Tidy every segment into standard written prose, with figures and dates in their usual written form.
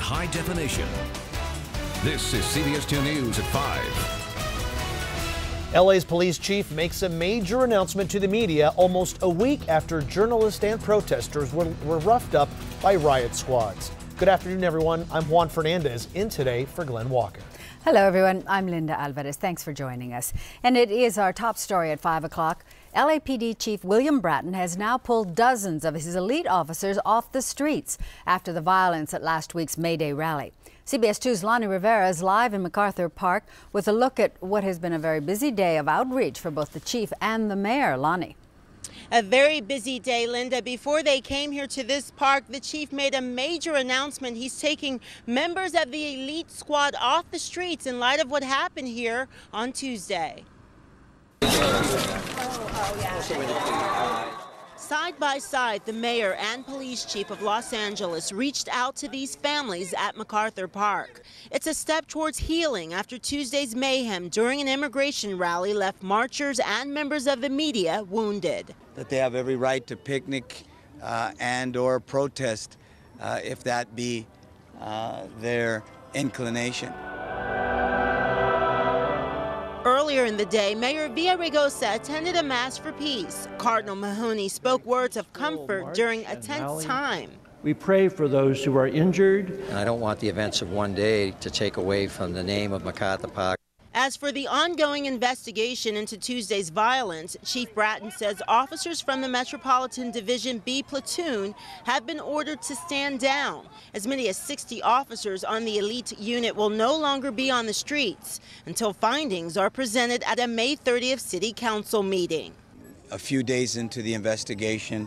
high definition. This is CBS 2 News at 5. LA's police chief makes a major announcement to the media almost a week after journalists and protesters were roughed up by riot squads. Good afternoon, everyone. I'm Juan Fernandez, in today for Glenn Walker. Hello, everyone. I'm Linda Alvarez. Thanks for joining us. And it is our top story at 5 o'clock. LAPD Chief William Bratton has now pulled dozens of his elite officers off the streets after the violence at last week's May Day rally. CBS 2's Lonnie Rivera is live in MacArthur Park with a look at what has been a very busy day of outreach for both the chief and the mayor. Lonnie. A very busy day, Linda. Before they came here to this park, the chief made a major announcement. He's taking members of the elite squad off the streets in light of what happened here on Tuesday. Side by side, the mayor and police chief of Los Angeles reached out to these families at MacArthur Park. It's a step towards healing after Tuesday's mayhem during an immigration rally left marchers and members of the media wounded. That they have every right to picnic and or protest if that be their inclination. Earlier in the day, Mayor Villaraigosa attended a Mass for Peace. Cardinal Mahoney spoke words of comfort during a tense time. We pray for those who are injured. And I don't want the events of one day to take away from the name of MacArthur Park. As for the ongoing investigation into Tuesday's violence, Chief Bratton says officers from the Metropolitan Division B platoon have been ordered to stand down. As many as 60 officers on the elite unit will no longer be on the streets until findings are presented at a May 30th City Council meeting. A few days into the investigation,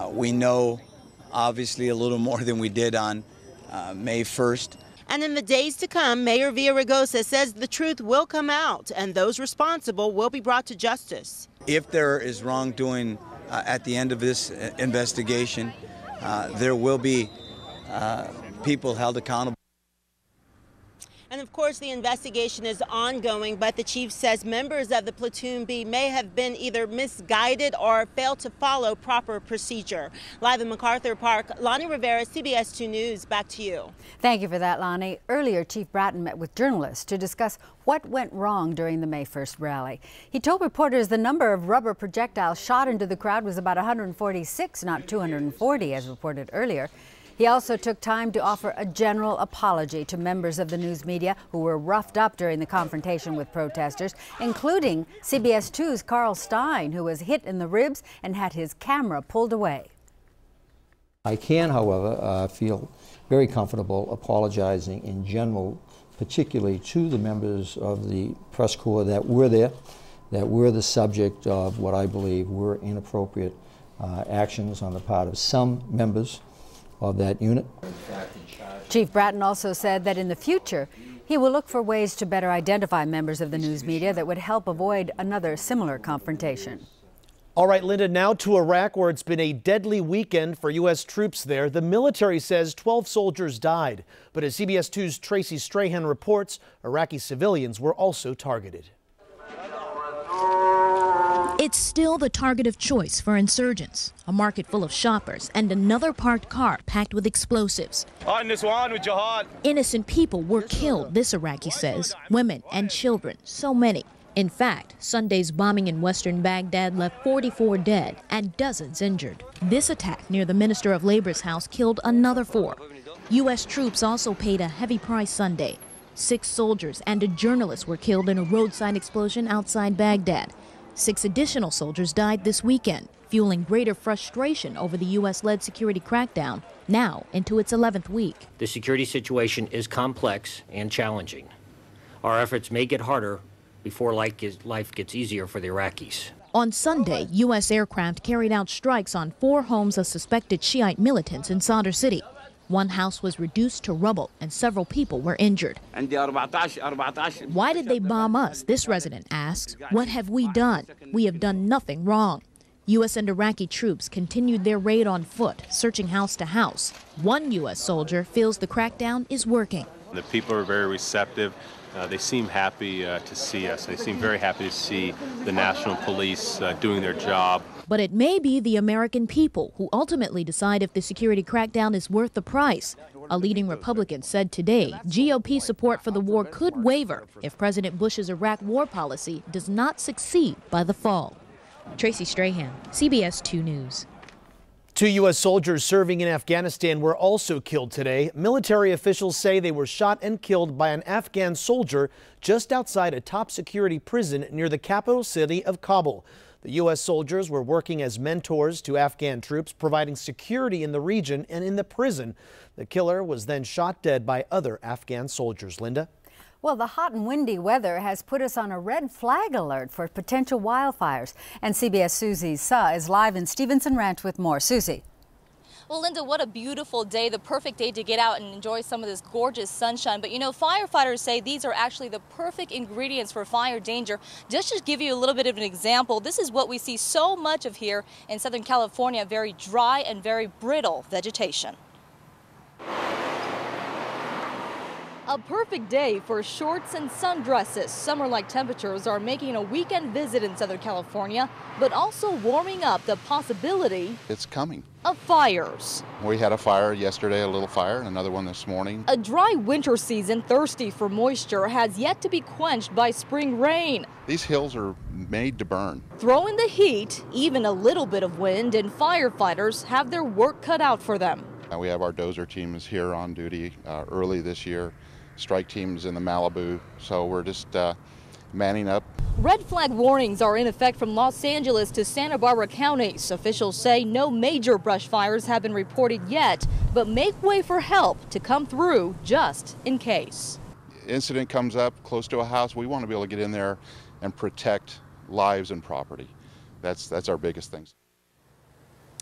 we know obviously a little more than we did on May 1st. And in the days to come, Mayor Villaraigosa says the truth will come out and those responsible will be brought to justice. If there is wrongdoing at the end of this investigation, there will be people held accountable. And of course, the investigation is ongoing, but the chief says members of the Platoon B may have been either misguided or failed to follow proper procedure. Live in MacArthur Park, Lonnie Rivera, CBS 2 News. Back to you. Thank you for that, Lonnie. Earlier, Chief Bratton met with journalists to discuss what went wrong during the May 1st rally. He told reporters the number of rubber projectiles shot into the crowd was about 146, not 240, as reported earlier. He also took time to offer a general apology to members of the news media who were roughed up during the confrontation with protesters, including CBS 2's Carl Stein, who was hit in the ribs and had his camera pulled away. I can, however, feel very comfortable apologizing in general, particularly to the members of the press corps that were there, that were the subject of what I believe were inappropriate actions on the part of some members of that unit. Chief Bratton also said that in the future, he will look for ways to better identify members of the news media that would help avoid another similar confrontation. All right, Linda, now to Iraq, where it's been a deadly weekend for U.S. troops there. The military says 12 soldiers died, but as CBS 2's Tracy Strahan reports, Iraqi civilians were also targeted. It's still the target of choice for insurgents, a market full of shoppers and another parked car packed with explosives. Innocent people were killed, this Iraqi says, women and children, so many. In fact, Sunday's bombing in western Baghdad left 44 dead and dozens injured. This attack near the Minister of Labor's house killed another 4. U.S. troops also paid a heavy price Sunday. 6 soldiers and a journalist were killed in a roadside explosion outside Baghdad. 6 additional soldiers died this weekend, fueling greater frustration over the U.S.-led security crackdown, now into its 11th week. The security situation is complex and challenging. Our efforts may get harder before life gets easier for the Iraqis. On Sunday, U.S. aircraft carried out strikes on 4 homes of suspected Shiite militants in Sadr City. One house was reduced to rubble and several people were injured. Why did they bomb us? This resident asks. What have we done? We have done nothing wrong. U.S. and Iraqi troops continued their raid on foot, searching house to house. One U.S. soldier feels the crackdown is working. The people are very receptive. They seem happy to see us. They seem very happy to see the National Police doing their job. But it may be the American people who ultimately decide if the security crackdown is worth the price. A leading Republican said today GOP support for the war could waver if President Bush's Iraq war policy does not succeed by the fall. Tracy Strahan, CBS 2 News. 2 U.S. soldiers serving in Afghanistan were also killed today. Military officials say they were shot and killed by an Afghan soldier just outside a top security prison near the capital city of Kabul. The U.S. soldiers were working as mentors to Afghan troops, providing security in the region and in the prison. The killer was then shot dead by other Afghan soldiers. Linda? Well, the hot and windy weather has put us on a red flag alert for potential wildfires. And CBS Susie Suh is live in Stevenson Ranch with more. Susie. Well, Linda, what a beautiful day, the perfect day to get out and enjoy some of this gorgeous sunshine. But you know, firefighters say these are actually the perfect ingredients for fire danger. Just to give you a little bit of an example, this is what we see so much of here in Southern California, very dry and very brittle vegetation. A perfect day for shorts and sundresses. Summer-like temperatures are making a weekend visit in Southern California, but also warming up the possibility it's coming of fires. We had a fire yesterday, a little fire, and another one this morning. A dry winter season thirsty for moisture has yet to be quenched by spring rain. These hills are made to burn. Throw in the heat, even a little bit of wind, and firefighters have their work cut out for them. We have our dozer teams here on duty early this year. Strike teams in the Malibu, so we're just manning up. Red flag warnings are in effect from Los Angeles to Santa Barbara counties. Officials say no major brush fires have been reported yet, but make way for help to come through just in case. Incident comes up close to a house, we want to be able to get in there and protect lives and property. That's our biggest thing.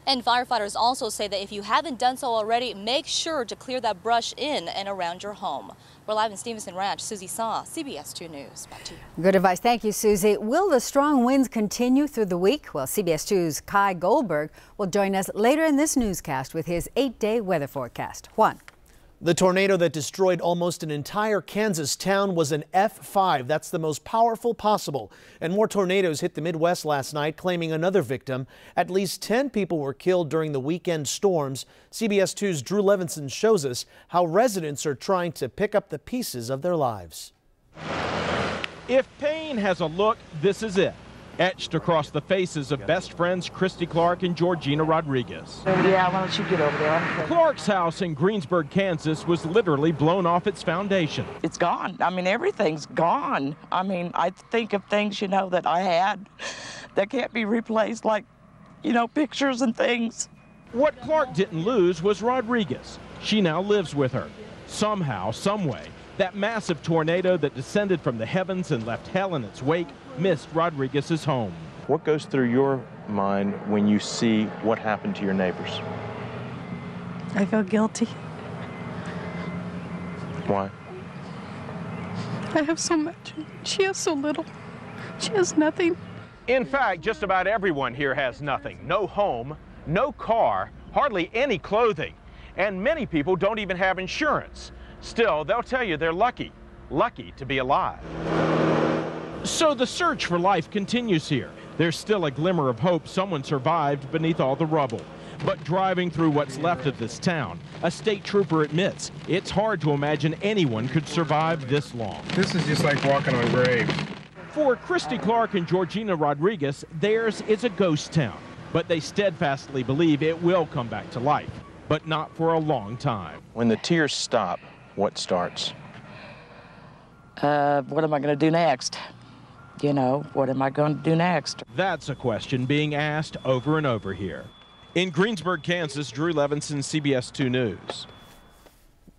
And firefighters also say that if you haven't done so already, make sure to clear that brush in and around your home. We're live in Stevenson Ranch. Susie Suh, CBS 2 News. Back to you. Good advice. Thank you, Susie. Will the strong winds continue through the week? Well, CBS 2's Kai Goldberg will join us later in this newscast with his 8-day weather forecast. Juan. The tornado that destroyed almost an entire Kansas town was an F5. That's the most powerful possible. And more tornadoes hit the Midwest last night, claiming another victim. At least 10 people were killed during the weekend storms. CBS 2's Drew Levinson shows us how residents are trying to pick up the pieces of their lives. If pain has a look, this is it. Etched across the faces of best friends Christy Clark and Georgina Rodriguez. Yeah, why don't you get over there? Clark's house in Greensburg, Kansas was literally blown off its foundation. It's gone. I mean, everything's gone. I mean, I think of things, you know, that I had that can't be replaced, like, you know, pictures and things. What Clark didn't lose was Rodriguez. She now lives with her. Somehow, someway, that massive tornado that descended from the heavens and left hell in its wake missed Rodriguez's home. What goes through your mind when you see what happened to your neighbors? I feel guilty. Why? I have so much. She has so little. She has nothing. In fact, just about everyone here has nothing. No home, no car, hardly any clothing. And many people don't even have insurance. Still, they'll tell you they're lucky to be alive. So the search for life continues here. There's still a glimmer of hope someone survived beneath all the rubble. But driving through what's left of this town, a state trooper admits it's hard to imagine anyone could survive this long. This is just like walking on a grave. For Christy Clark and Georgina Rodriguez, theirs is a ghost town. But they steadfastly believe it will come back to life, but not for a long time. When the tears stop, what starts? What am I going to do next? You know, what am I going to do next? That's a question being asked over and over here. In Greensburg, Kansas, Drew Levinson, CBS 2 News.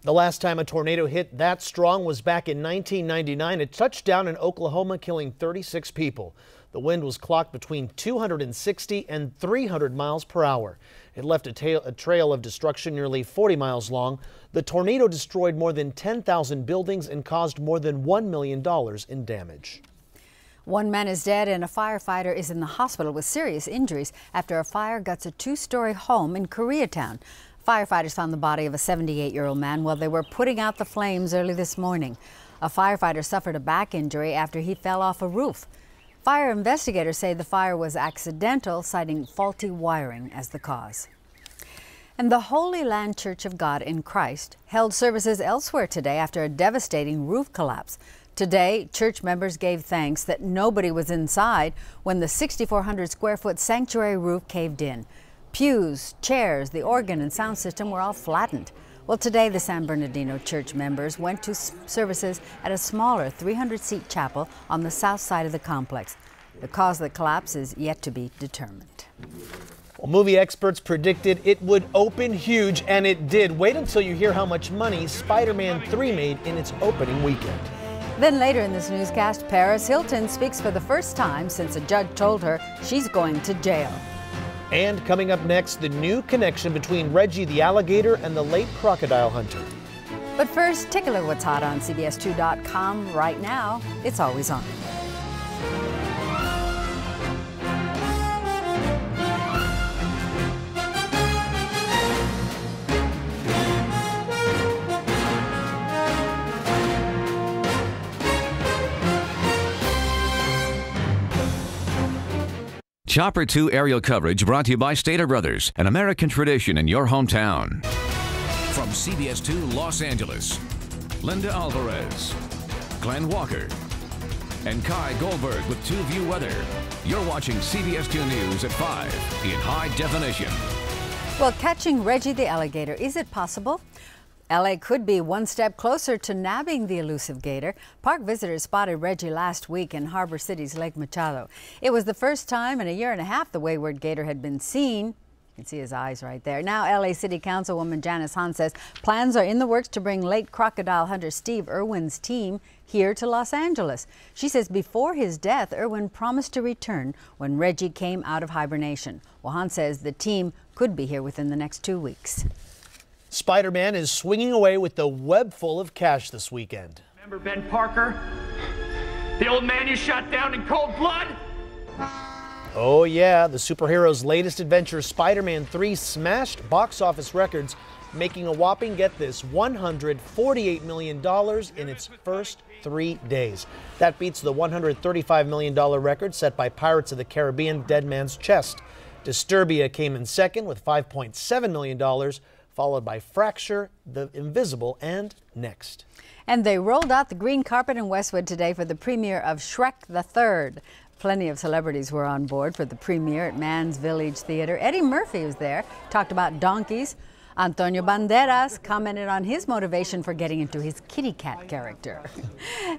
The last time a tornado hit that strong was back in 1999. It touched down in Oklahoma, killing 36 people. The wind was clocked between 260 and 300 miles per hour. It left a trail of destruction nearly 40 miles long. The tornado destroyed more than 10,000 buildings and caused more than $1 million in damage. One man is dead and a firefighter is in the hospital with serious injuries after a fire guts a 2-story home in Koreatown. Firefighters found the body of a 78-year-old man while they were putting out the flames early this morning. A firefighter suffered a back injury after he fell off a roof. Fire investigators say the fire was accidental, citing faulty wiring as the cause. And the Holy Land Church of God in Christ held services elsewhere today after a devastating roof collapse. Today, church members gave thanks that nobody was inside when the 6,400 square foot sanctuary roof caved in. Pews, chairs, the organ and sound system were all flattened. Well, today the San Bernardino church members went to services at a smaller 300-seat chapel on the south side of the complex. The cause of the collapse is yet to be determined. Well, movie experts predicted it would open huge, and it did. Wait until you hear how much money Spider-Man 3 made in its opening weekend. Then later in this newscast, Paris Hilton speaks for the first time since a judge told her she's going to jail. And coming up next, the new connection between Reggie the alligator and the late crocodile hunter. But first, take a look at what's hot on CBS2.com right now. It's always on. Chopper 2 aerial coverage brought to you by Stater Brothers, an American tradition in your hometown. From CBS 2 Los Angeles, Linda Alvarez, Glenn Walker, and Kai Goldberg with 2View Weather. You're watching CBS 2 News at 5 in high definition. Well, catching Reggie the alligator, is it possible? LA could be one step closer to nabbing the elusive gator. Park visitors spotted Reggie last week in Harbor City's Lake Machado. It was the first time in a year and a half the wayward gator had been seen. You can see his eyes right there. Now, LA City Councilwoman Janice Hahn says plans are in the works to bring late crocodile hunter Steve Irwin's team here to Los Angeles. She says before his death, Irwin promised to return when Reggie came out of hibernation. Well, Hahn says the team could be here within the next 2 weeks. Spider-Man is swinging away with the web full of cash this weekend. Remember Ben Parker? The old man you shot down in cold blood? Oh yeah, the superhero's latest adventure, Spider-Man 3, smashed box office records, making a whopping, get this, $148 million in its first 3 days. That beats the $135 million record set by Pirates of the Caribbean, Dead Man's Chest. Disturbia came in second with $5.7 million, followed by Fracture, The Invisible, and Next. And they rolled out the green carpet in Westwood today for the premiere of Shrek the Third. Plenty of celebrities were on board for the premiere at Mann's Village Theater. Eddie Murphy was there, talked about donkeys. Antonio Banderas commented on his motivation for getting into his kitty cat character.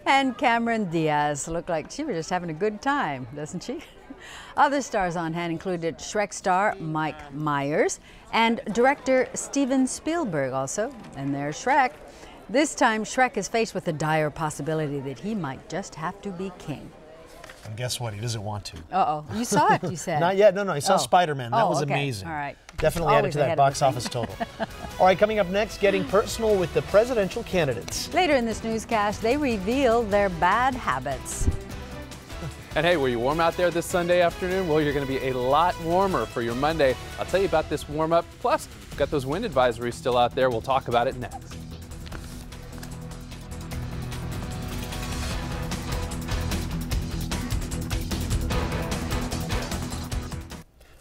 And Cameron Diaz looked like she was just having a good time, doesn't she? Other stars on hand included Shrek star Mike Myers and director Steven Spielberg also. And there's Shrek. This time, Shrek is faced with the dire possibility that he might just have to be king. And guess what? He doesn't want to. Uh-oh. You saw it, you said. Not yet. No, I saw Spider-Man. That was okay. amazing. All right. Definitely added to that box office total. All right, coming up next, getting personal with the presidential candidates. Later in this newscast, they reveal their bad habits. And hey, were you warm out there this Sunday afternoon? Well, you're going to be a lot warmer for your Monday. I'll tell you about this warm-up. Plus, we've got those wind advisories still out there. We'll talk about it next.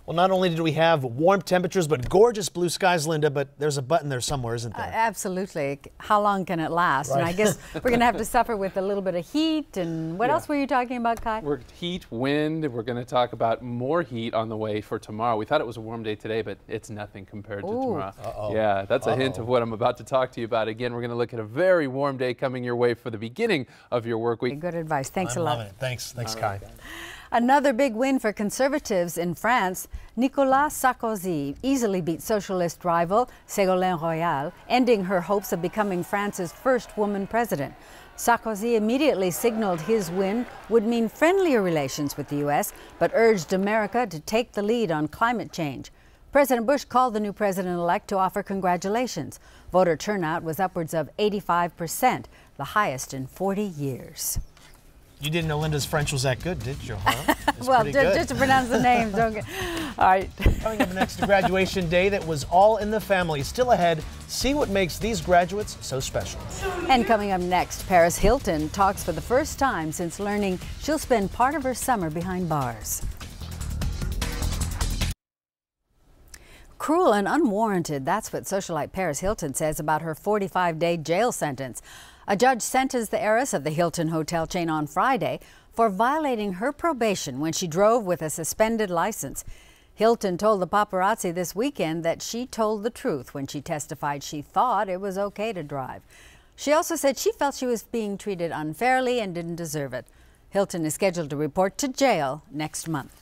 Well, not only did we have warm temperatures, but gorgeous blue skies, Linda, but there's a button there somewhere, isn't there? Absolutely. How long can it last? Right. And I guess we're going to have to suffer with a little bit of heat. And what else were you talking about, Kai? We're heat, wind. We're going to talk about more heat on the way for tomorrow. We thought it was a warm day today, but it's nothing compared to tomorrow. Uh-oh. Yeah, that's a hint of what I'm about to talk to you about. Again, we're going to look at a very warm day coming your way for the beginning of your work week. Good advice. Thanks a lot. Loving it. Thanks, Kai. Another big win for conservatives in France. Nicolas Sarkozy easily beat socialist rival Ségolène Royal, ending her hopes of becoming France's first woman president. Sarkozy immediately signaled his win would mean friendlier relations with the U.S., but urged America to take the lead on climate change. President Bush called the new president-elect to offer congratulations. Voter turnout was upwards of 85%, the highest in 40 years. You didn't know Linda's French was that good, did you? Huh? Well, just to pronounce the names. Okay. All right. Coming up next, a graduation day that was all in the family. Still ahead, see what makes these graduates so special. And coming up next, Paris Hilton talks for the first time since learning she'll spend part of her summer behind bars. Cruel and unwarranted, that's what socialite Paris Hilton says about her 45-day jail sentence. A judge sentenced the heiress of the Hilton hotel chain on Friday for violating her probation when she drove with a suspended license. Hilton told the paparazzi this weekend that she told the truth when she testified she thought it was okay to drive. She also said she felt she was being treated unfairly and didn't deserve it. Hilton is scheduled to report to jail next month.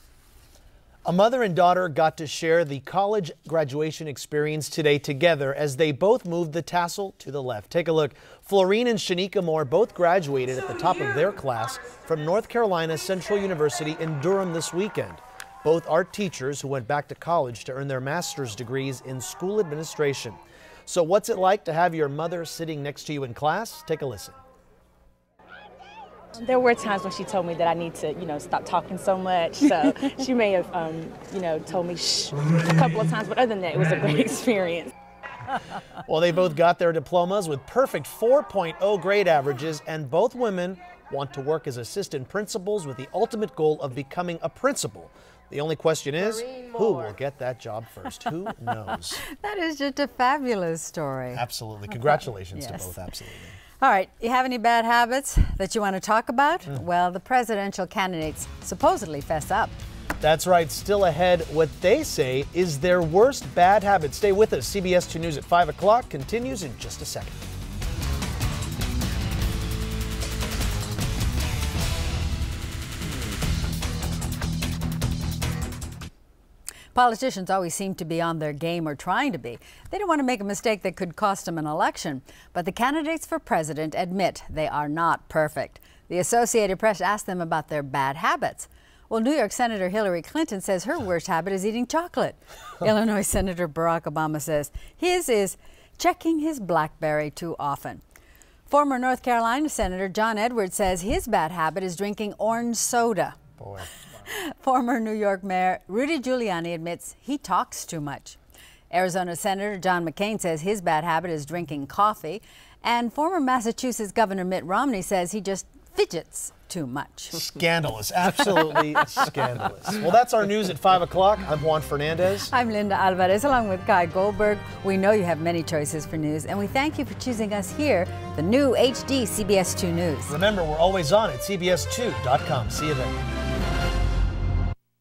A mother and daughter got to share the college graduation experience today together as they both moved the tassel to the left. Take a look. Florine and Shanika Moore both graduated at the top of their class from North Carolina Central University in Durham this weekend. Both art teachers who went back to college to earn their master's degrees in school administration. So what's it like to have your mother sitting next to you in class? Take a listen. There were times when she told me that I need to, stop talking so much. So she may have, told me shh a couple of times, but other than that, it was a great experience. Well, they both got their diplomas with perfect 4.0 grade averages, and both women want to work as assistant principals with the ultimate goal of becoming a principal. The only question is, who will get that job first? Who knows? That is just a fabulous story. Absolutely. Congratulations Yes. to both. Absolutely. All right, you have any bad habits that you want to talk about? Well, the presidential candidates supposedly fess up. That's right. Still ahead, what they say is their worst bad habit. Stay with us. CBS 2 News at 5 o'clock continues in just a second. Politicians always seem to be on their game, or trying to be. They don't want to make a mistake that could cost them an election. But the candidates for president admit they are not perfect. The Associated Press asked them about their bad habits. Well, New York Senator Hillary Clinton says her worst habit is eating chocolate. Illinois Senator Barack Obama says his is checking his BlackBerry too often. Former North Carolina Senator John Edwards says his bad habit is drinking orange soda. Boy. Former New York Mayor Rudy Giuliani admits he talks too much. Arizona Senator John McCain says his bad habit is drinking coffee. And former Massachusetts Governor Mitt Romney says he just fidgets too much. Scandalous. Absolutely scandalous. Well, that's our news at 5 o'clock. I'm Juan Fernandez. I'm Linda Alvarez, along with Guy Goldberg. We know you have many choices for news, and we thank you for choosing us here, the new HD CBS 2 News. Remember, we're always on at CBS2.com. See you then.